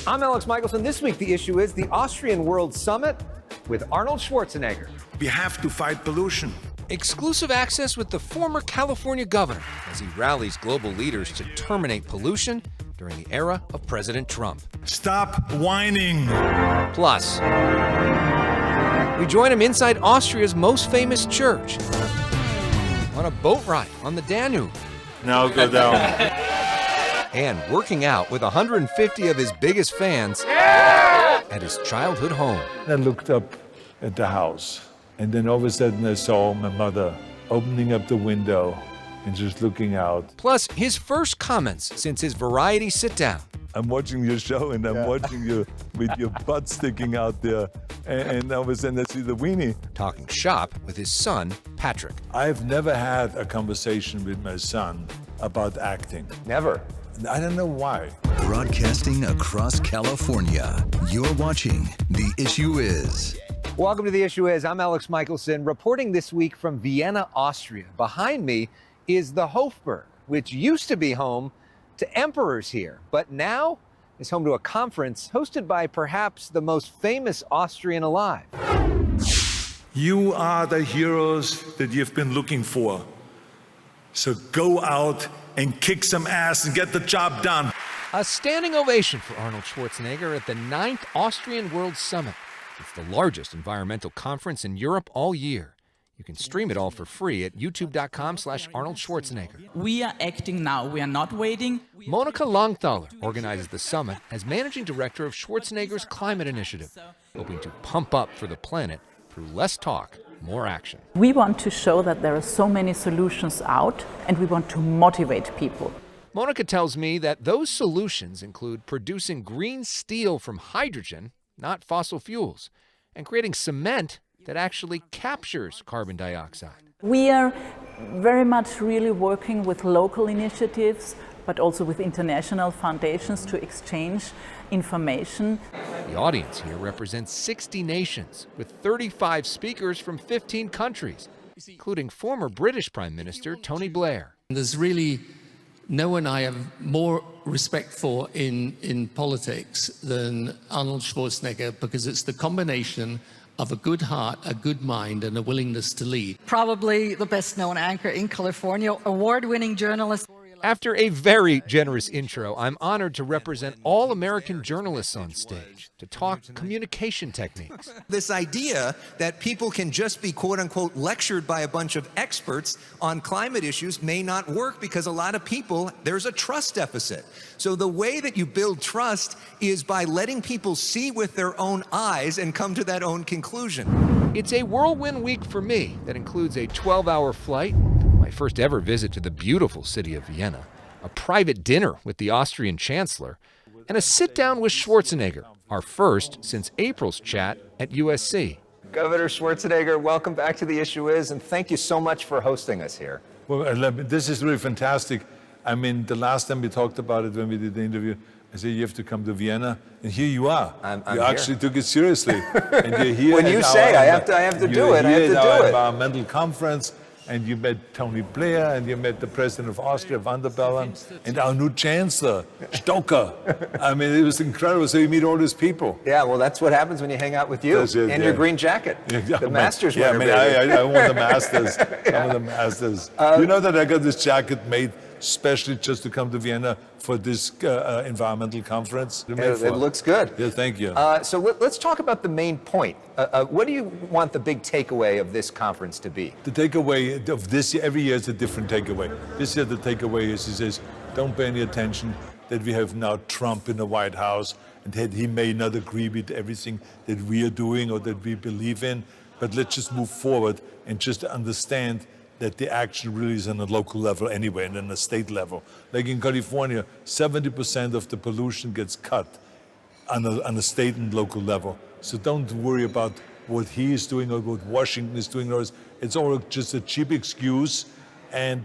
I'm Elex Michaelson. This week, the issue is the Austrian World Summit with Arnold Schwarzenegger. We have to fight pollution. Exclusive access with the former California governor as he rallies global leaders to terminate pollution during the era of President Trump. Stop whining. Plus, we join him inside Austria's most famous church on a boat ride on the Danube. Now go down. And working out with 150 of his biggest fans at his childhood home. I looked up at the house, and then all of a sudden I saw my mother opening up the window and just looking out. Plus, his first comments since his Variety sit-down. I'm watching your show, and I'm watching you with your butt sticking out there, and all of a sudden I see the weenie. Talking shop with his son, Patrick. I've never had a conversation with my son about acting. Never. I don't know why. Broadcasting across California, you're watching The Issue Is. Welcome to The Issue Is. I'm Elex Michaelson, reporting this week from Vienna, Austria. Behind me is the Hofburg, which used to be home to emperors here, but now is home to a conference hosted by perhaps the most famous Austrian alive. You are the heroes that you've been looking for. So go out and kick some ass and get the job done. A standing ovation for Arnold Schwarzenegger at the 9th Austrian World Summit. It's the largest environmental conference in Europe all year. You can stream it all for free at youtube.com/Arnold Schwarzenegger. We are acting now. We are not waiting. Monica Longthaler organizes the summit as managing director of Schwarzenegger's climate initiative, hoping to pump up for the planet through less talk, more action. We want to show that there are so many solutions out, and we want to motivate people. Monica tells me that those solutions include producing green steel from hydrogen, not fossil fuels, and creating cement that actually captures carbon dioxide. We are very much really working with local initiatives, but also with international foundations to exchange information. The audience here represents 60 nations with 35 speakers from 15 countries, including former British Prime Minister Tony Blair. There's really no one I have more respect for in politics than Arnold Schwarzenegger, because it's the combination of a good heart, a good mind, and a willingness to lead. Probably the best-known anchor in California, award-winning journalist. After a very generous intro, I'm honored to represent all American journalists on stage to talk communication techniques. This idea that people can just be quote-unquote lectured by a bunch of experts on climate issues may not work, because a lot of people, there's a trust deficit. So the way that you build trust is by letting people see with their own eyes and come to that own conclusion. It's a whirlwind week for me that includes a 12-hour flight, my first ever visit to the beautiful city of Vienna, a private dinner with the Austrian Chancellor, and a sit-down with Schwarzenegger, our first since April's chat at USC. Governor Schwarzenegger, welcome back to The Issue Is, and thank you so much for hosting us here. Well, this is really fantastic. I mean, the last time we talked about it when we did the interview, I said, you have to come to Vienna, and here you are. I'm you here. Actually took it seriously. And you're here When you say I have to do it, I have to do it. Environmental conference, and you met Tony Blair, and you met the president of Austria, Van der Bellen, and our new chancellor, Stoker. I mean, it was incredible. So you meet all these people. Yeah, well, that's what happens when you hang out with you and your green jacket. The Masters winner. I want the Masters. I want the Masters. You know that I got this jacket made especially just to come to Vienna for this environmental conference? It looks good. Yeah, thank you. So let's talk about the main point. What do you want the big takeaway of this conference to be? The takeaway of this year, every year is a different takeaway. This year the takeaway is, he says, don't pay any attention that we have now Trump in the White House and that he may not agree with everything that we are doing or that we believe in, but let's just move forward and just understand that the action really is on a local level anyway, and on a state level. Like in California, 70% of the pollution gets cut on a state and local level. So don't worry about what he is doing or what Washington is doing. It's all just a cheap excuse, and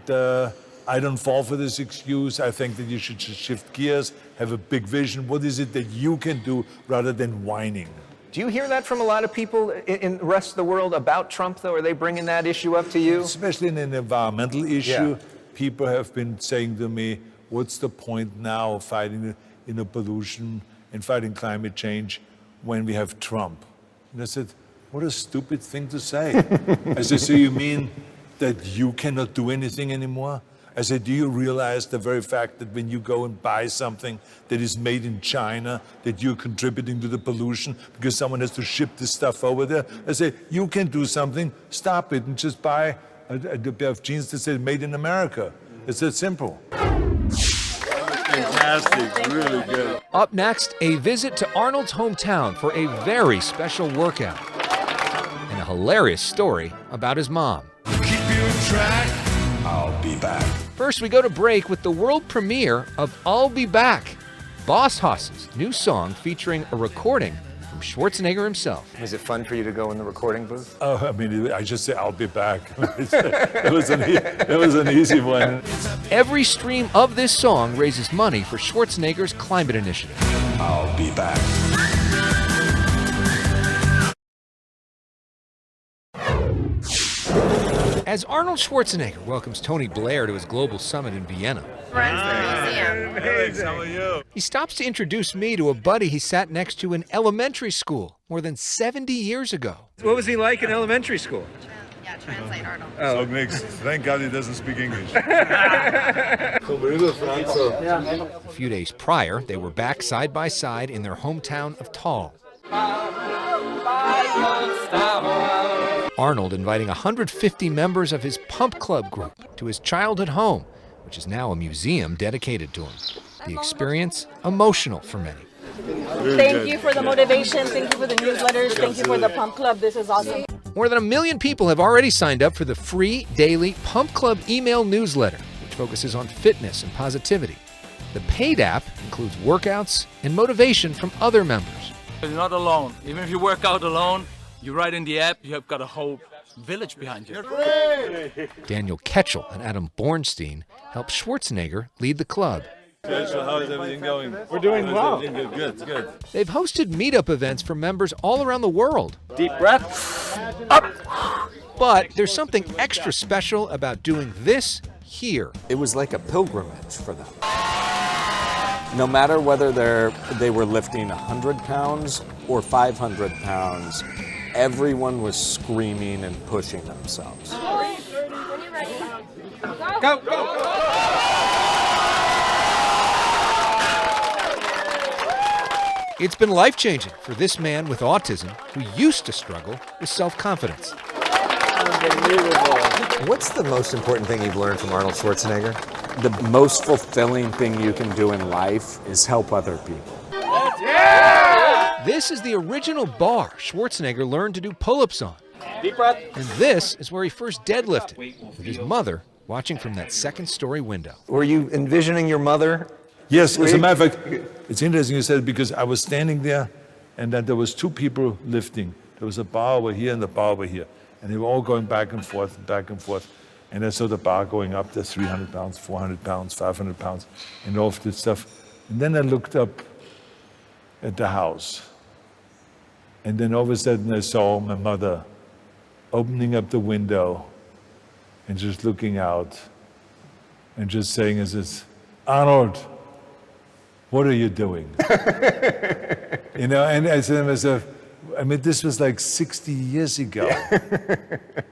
I don't fall for this excuse. I think that you should just shift gears, have a big vision. What is it that you can do rather than whining? Do you hear that from a lot of people in the rest of the world about Trump, though? Are they bringing that issue up to you? Especially in an environmental issue, people have been saying to me, what's the point now of fighting? pollution and fighting climate change when we have Trump. And I said, what a stupid thing to say. I said, so you mean that you cannot do anything anymore? I said, do you realize the very fact that when you go and buy something that is made in China, that you're contributing to the pollution because someone has to ship this stuff over there? I said, you can do something, stop it, and just buy a pair of jeans that says made in America. It's that simple. Fantastic, really good. Up next, a visit to Arnold's hometown for a very special workout and a hilarious story about his mom. Keep you in track. I'll be back. First, we go to break with the world premiere of I'll Be Back, Boss Hoss's new song featuring a recording from Schwarzenegger himself. Was it fun for you to go in the recording booth? Oh, I mean, I just say, I'll be back. It was an easy one. Every stream of this song raises money for Schwarzenegger's climate initiative. I'll be back. As Arnold Schwarzenegger welcomes Tony Blair to his global summit in Vienna, Alex, how are you? he stops to introduce me to a buddy he sat next to in elementary school more than 70 years ago. What was he like in elementary school? Yeah, translate, Arnold. So mixed. Thank God he doesn't speak English. A few days prior, they were back side by side in their hometown of Thal. Arnold inviting 150 members of his Pump Club group to his childhood home, which is now a museum dedicated to him. The experience emotional for many. Thank you for the motivation. Thank you for the newsletters. Thank you for the Pump Club. This is awesome. More than 1 million people have already signed up for the free daily Pump Club email newsletter, which focuses on fitness and positivity. The paid app includes workouts and motivation from other members. You're not alone. Even if you work out alone, you write in the app, you have got a whole village behind you. Daniel Ketchel and Adam Bornstein help Schwarzenegger lead the club. How is everything going? We're doing well. Good. They've hosted meetup events for members all around the world. Deep breath. Up. But there's something extra special about doing this here. It was like a pilgrimage for them. No matter whether they were lifting 100 pounds or 500 pounds, everyone was screaming and pushing themselves. Go! It's been life-changing for this man with autism who used to struggle with self-confidence. What's the most important thing you've learned from Arnold Schwarzenegger? The most fulfilling thing you can do in life is help other people. This is the original bar Schwarzenegger learned to do pull-ups on. Deep breath. And this is where he first deadlifted, with his mother watching from that second-story window. Were you envisioning your mother? Yes, as a matter of fact, it's interesting you said it because I was standing there and then there was two people lifting. There was a bar over here and a bar over here. And they were all going back and forth. And I saw the bar going up to 300 pounds, 400 pounds, 500 pounds, and all of this stuff. And then I looked up at the house. And then all of a sudden I saw my mother opening up the window and just looking out and just saying, Arnold, what are you doing? And I said to myself, this was like 60 years ago.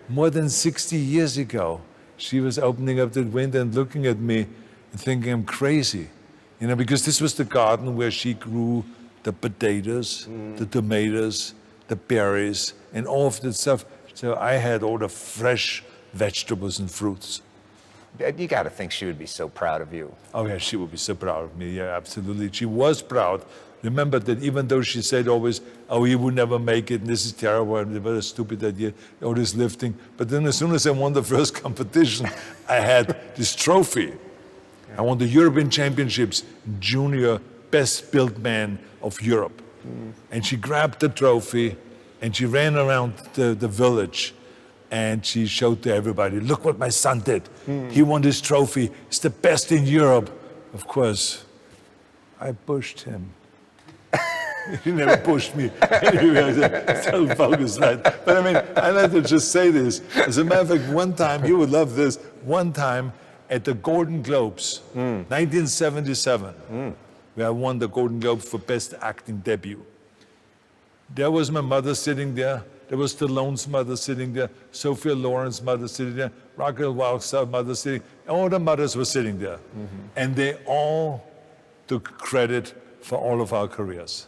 More than 60 years ago. She was opening up the window and looking at me and thinking I'm crazy. Because this was the garden where she grew the potatoes, the tomatoes, the berries, and all of that stuff. So I had all the fresh vegetables and fruits. You got to think she would be so proud of you. Oh yeah, she would be so proud of me, yeah, absolutely. She was proud. Remember that even though she said always, oh, you would never make it, and this is terrible, and what a stupid idea, all this lifting. But then as soon as I won the first competition, I had this trophy. I won the European Championships, junior best built man of Europe. And she grabbed the trophy, and she ran around the village, and she showed to everybody, look what my son did. He won this trophy, he's the best in Europe. Of course, I pushed him. He never pushed me. So focused, right? But I like to just say this. As a matter of fact, one time, you would love this, one time at the Golden Globes, 1977, where I won the Golden Globe for Best Acting Debut. There was my mother sitting there. There was Stallone's mother sitting there, Sophia Loren's mother sitting there, Raquel Welch's mother sitting. All the mothers were sitting there. And they all took credit for all of our careers.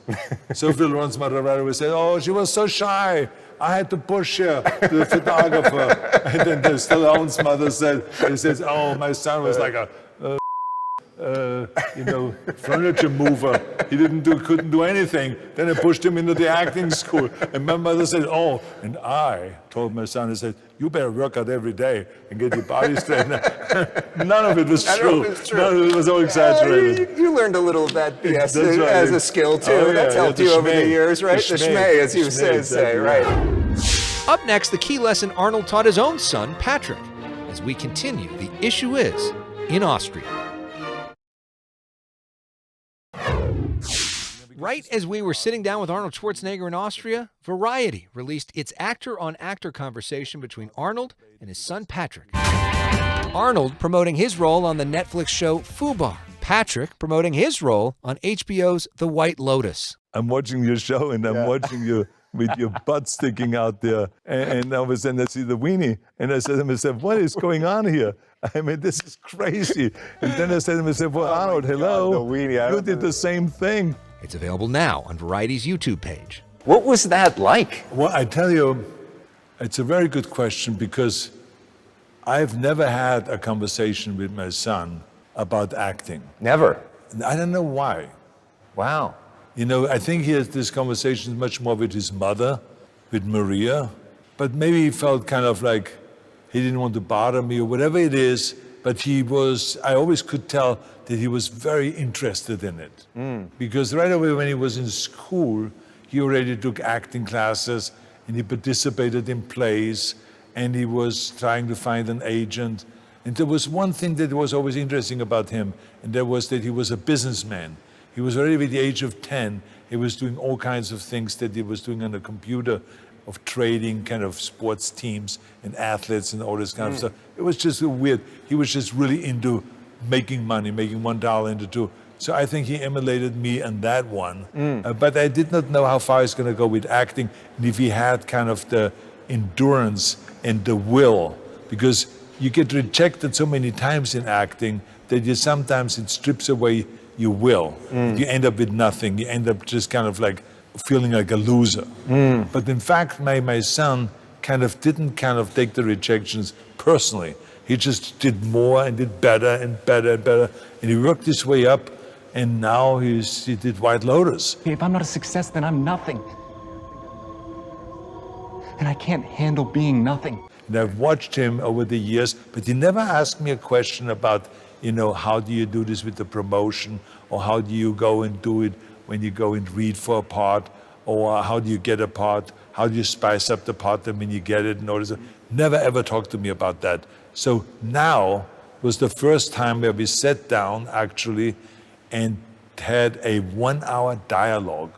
Sophia Loren's mother right away said, oh, she was so shy. I had to push her to the photographer. And then the Stallone's mother said, oh, my son was like a furniture mover. He couldn't do anything. Then I pushed him into the acting school. And my mother said, oh, and I told my son, I said, you better work out every day and get your body straight. None of it was true. None of it was all exaggerated. You learned a little of that BS right. as a skill too. Oh, yeah, That's helped you over the years, right? The schmay, as you say, exactly. right? Up next, the key lesson Arnold taught his own son, Patrick, as we continue The Issue Is in Austria. Right as we were sitting down with Arnold Schwarzenegger in Austria, Variety released its actor-on-actor conversation between Arnold and his son Patrick. Arnold promoting his role on the Netflix show Fubar. Patrick promoting his role on HBO's The White Lotus. I'm watching your show and I'm watching you with your butt sticking out there. And all of a sudden I see the weenie. And I said to myself, what is going on here? I mean, this is crazy. And then I said to myself, well, Arnold, hello. God, the weenie. You did the same thing. It's available now on Variety's YouTube page. What was that like? Well, I tell you, it's a very good question because I've never had a conversation with my son about acting. Never. I don't know why. Wow. You know, I think he has this conversation much more with his mother, with Maria, but maybe he felt kind of like he didn't want to bother me or whatever it is, but I always could tell that he was very interested in it. Because right away when he was in school, he already took acting classes and he participated in plays and he was trying to find an agent. And there was one thing that was always interesting about him, and that was that he was a businessman. He was already at the age of 10, he was doing all kinds of things that he was doing on the computer, of trading kind of sports teams and athletes and all this kind of stuff. It was just weird. He was just really into making money, making $1 into $2. So I think he emulated me on that one. But I did not know how far he's going to go with acting, and if he had kind of the endurance and the will, because you get rejected so many times in acting that sometimes it strips away your will. You end up with nothing. You end up just kind of like feeling like a loser. But in fact, my son didn't take the rejections personally. He just did more and did better and better and better. And he worked his way up, and now he did White Lotus. If I'm not a success, then I'm nothing. And I can't handle being nothing. And I've watched him over the years, but he never asked me a question about, how do you do this with the promotion, or how do you go and do it when you go and read for a part, or how do you get a part, how do you spice up the part when you get it, and all this. Never ever talked to me about that. So now was the first time where we sat down actually and had a 1-hour dialogue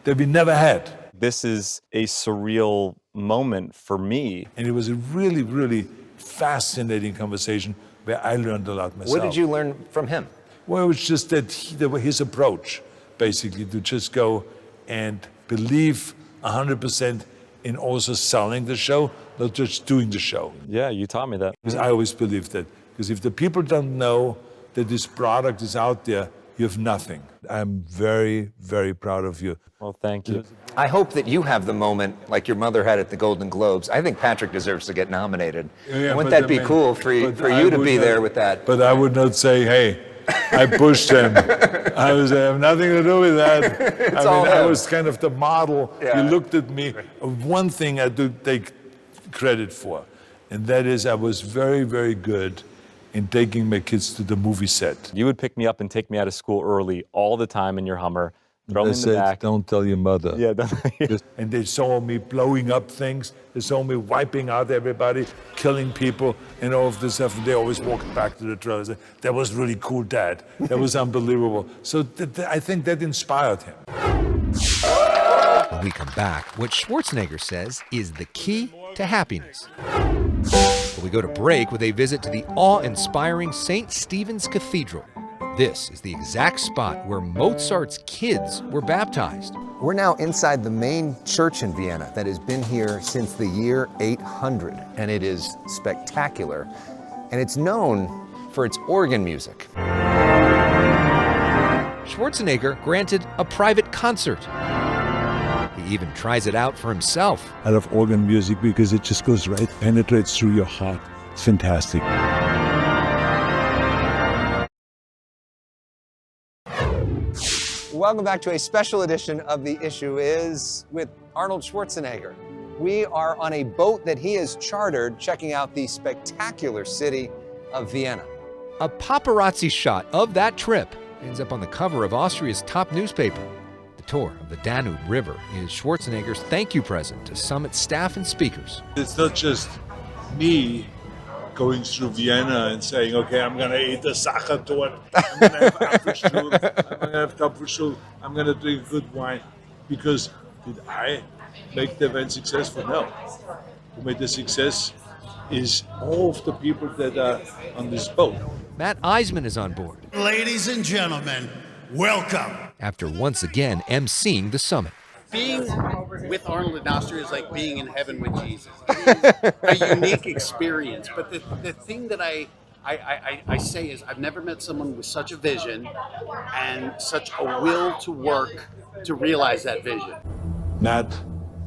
that we never had. This is a surreal moment for me. And it was a really, really fascinating conversation where I learned a lot myself. What did you learn from him? Well, it was just that his approach, basically, to just go and believe 100% in also selling the show, not just doing the show. Yeah, you taught me that. Because I always believed that. Because if the people don't know that this product is out there, you have nothing. I'm very, very proud of you. Well, thank you. I hope that you have the moment like your mother had at the Golden Globes. I think Patrick deserves to get nominated. Wouldn't that be cool for you to be there with that? But I would not say, hey, I pushed him. I have nothing to do with that. I was kind of the model. Yeah. You looked at me. One thing I do take credit for, and that is I was very, very good in taking my kids to the movie set. You would pick me up and take me out of school early all the time in your Hummer, throw me in the back. Don't tell your mother. Yeah. And they saw me blowing up things. They saw me wiping out everybody, killing people, and all of this stuff. And they always walked back to the trailer and said, that was really cool, Dad. That was unbelievable. So I think that inspired him. When we come back, what Schwarzenegger says is the key to happiness. We go to break with a visit to the awe-inspiring St. Stephen's Cathedral. This is the exact spot where Mozart's kids were baptized. We're now inside the main church in Vienna that has been here since the year 800, and it is spectacular, and it's known for its organ music. Schwarzenegger granted a private concert. He even tries it out for himself. I love organ music because it just goes right, penetrates through your heart. It's fantastic. Welcome back to a special edition of The Issue Is with Arnold Schwarzenegger. We are on a boat that he has chartered, checking out the spectacular city of Vienna. A paparazzi shot of that trip ends up on the cover of Austria's top newspaper. The tour of the Danube River is Schwarzenegger's thank you present to summit staff and speakers. It's not just me going through Vienna and saying, okay, I'm going to eat a Sachertorte, I'm going to have Apfelstrudel, I'm going to have Topfenstrudel, I'm going to drink good wine. Because did I make the event successful? No. Who made the success is all of the people that are on this boat. Matt Eisman is on board. Ladies and gentlemen, welcome. After once again emceeing the summit. Being with Arnold in Austria is like being in heaven with Jesus. It is a unique experience. But the thing that I say is I've never met someone with such a vision and such a will to work to realize that vision. Matt,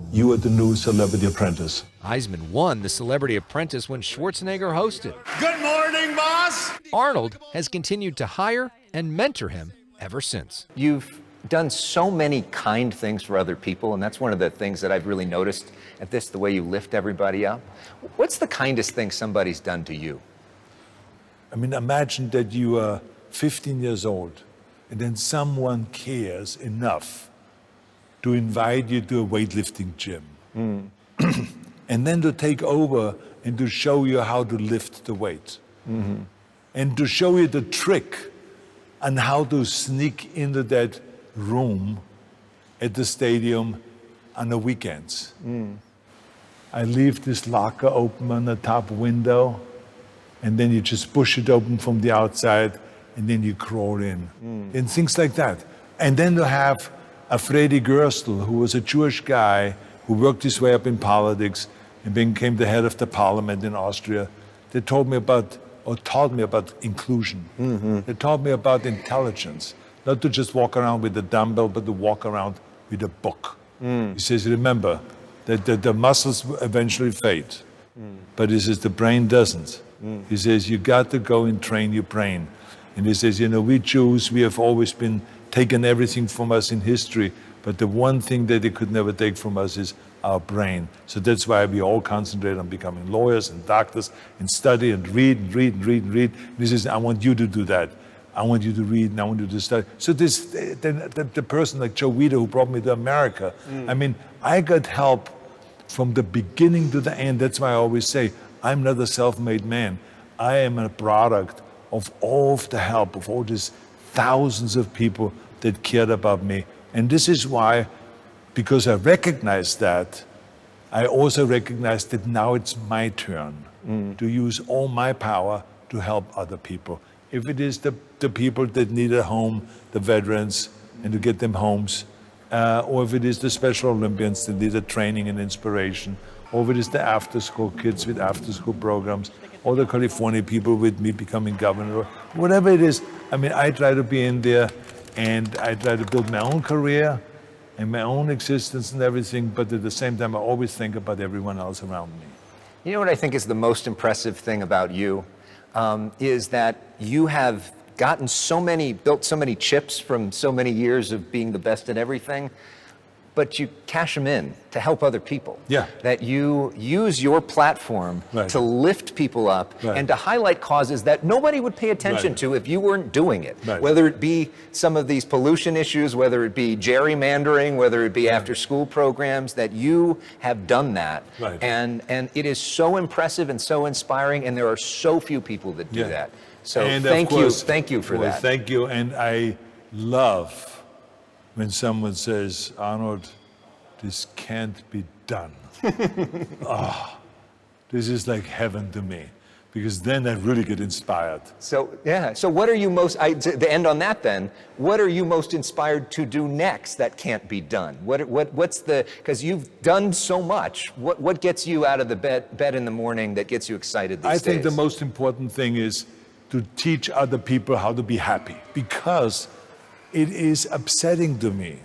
you are the new Celebrity Apprentice. Eisman won the Celebrity Apprentice when Schwarzenegger hosted. Good morning, boss! Arnold has continued to hire and mentor him ever since. You've done so many kind things for other people, and that's one of the things that I've really noticed at this, the way you lift everybody up. What's the kindest thing somebody's done to you? I mean, imagine that you are 15 years old and then someone cares enough to invite you to a weightlifting gym. And then to take over and to show you how to lift the weight. And to show you the trick on how to sneak into that room at the stadium on the weekends. I leave this locker open on the top window, and then you just push it open from the outside, and then you crawl in. And things like that. And then to have a Freddy Gerstel, who was a Jewish guy who worked his way up in politics and became the head of the parliament in Austria, they taught me about inclusion. They taught me about intelligence. Not to just walk around with a dumbbell, but to walk around with a book. He says, remember, that the muscles eventually fade. But he says, the brain doesn't. He says, you got to go and train your brain. And he says, you know, we Jews, we have always been taken everything from us in history, but the one thing that they could never take from us is our brain. So that's why we all concentrate on becoming lawyers and doctors and study and read and read and read and read. And he says, I want you to do that. I want you to read and I want you to study. So this, the person like Joe Weider who brought me to America, I mean, I got help from the beginning to the end. That's why I always say, I'm not a self-made man. I am a product of all of the help of all these thousands of people that cared about me. And this is why, because I recognize that, I also recognize that now it's my turn to use all my power to help other people. If it is the people that need a home, the veterans, and to get them homes, or if it is the Special Olympians that need a training and inspiration, or if it is the after-school kids with after-school programs, or the California people with me becoming governor, whatever it is. I mean, I try to be in there, and I try to build my own career and my own existence and everything, but at the same time, I always think about everyone else around me. You know what I think is the most impressive thing about you? Is that you have built so many chips from so many years of being the best at everything, but you cash them in to help other people. Yeah. That you use your platform to lift people up and to highlight causes that nobody would pay attention to if you weren't doing it. Whether it be some of these pollution issues, whether it be gerrymandering, whether it be after school programs, that you have done that. And it is so impressive and so inspiring, and there are so few people that do that. So and thank you for that. Thank you, and I love when someone says, Arnold, this can't be done. This is like heaven to me. because then I really get inspired. So, yeah. So what are you most, to end on that then, what are you most inspired to do next that can't be done? What's the, because you've done so much, what gets you out of the bed in the morning that gets you excited these days? I think the most important thing is to teach other people how to be happy, because it is upsetting to me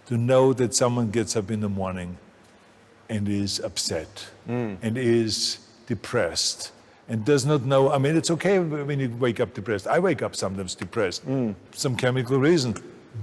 to know that someone gets up in the morning and is upset and is depressed and does not know. I mean, it's okay when you wake up depressed. I wake up sometimes depressed, some chemical reason,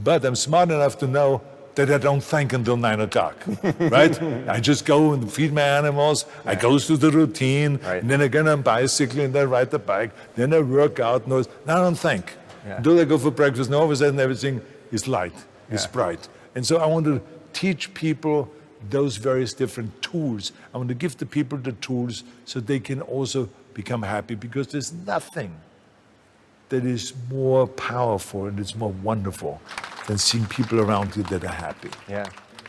but I'm smart enough to know that I don't think until 9 o'clock, right? I just go and feed my animals. I go through the routine, and then I get on a bicycle and I ride the bike. Then I work out. Now I don't think. Until I go for breakfast, and all of a sudden everything is light, is bright. And so I want to teach people those various different tools. I want to give the people the tools so they can also become happy, because there's nothing that is more powerful and it's more wonderful than seeing people around you that are happy. Yeah.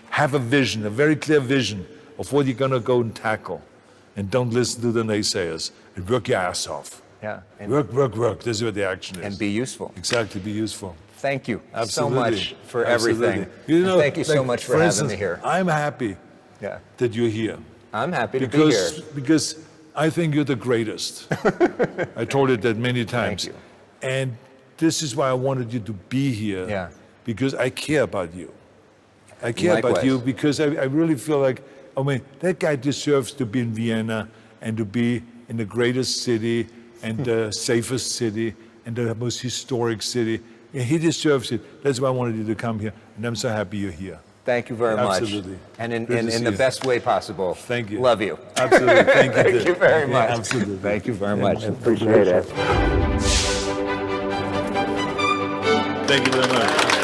Have a vision, a very clear vision of what you're going to go and tackle. And don't listen to the naysayers. And work your ass off. Yeah. And work. This is where the action is. And be useful. Exactly, be useful. Thank you Absolutely. so much for Absolutely. everything. You know, and thank you so much for having instance, me here. I'm happy that you're here. I'm happy to be here. Because I think you're the greatest. I told you that many times. Thank you. And this is why I wanted you to be here, because I care about you. I care about you because I really feel like, I mean, that guy deserves to be in Vienna and to be in the greatest city and the safest city and the most historic city. And he deserves it. That's why I wanted you to come here. And I'm so happy you're here. Thank you very much. Absolutely. And in the best way possible. Thank you. Love you. Absolutely. Thank you. Thank you very much. Absolutely. Thank you very much. Yeah, Appreciate it. Thank you very much.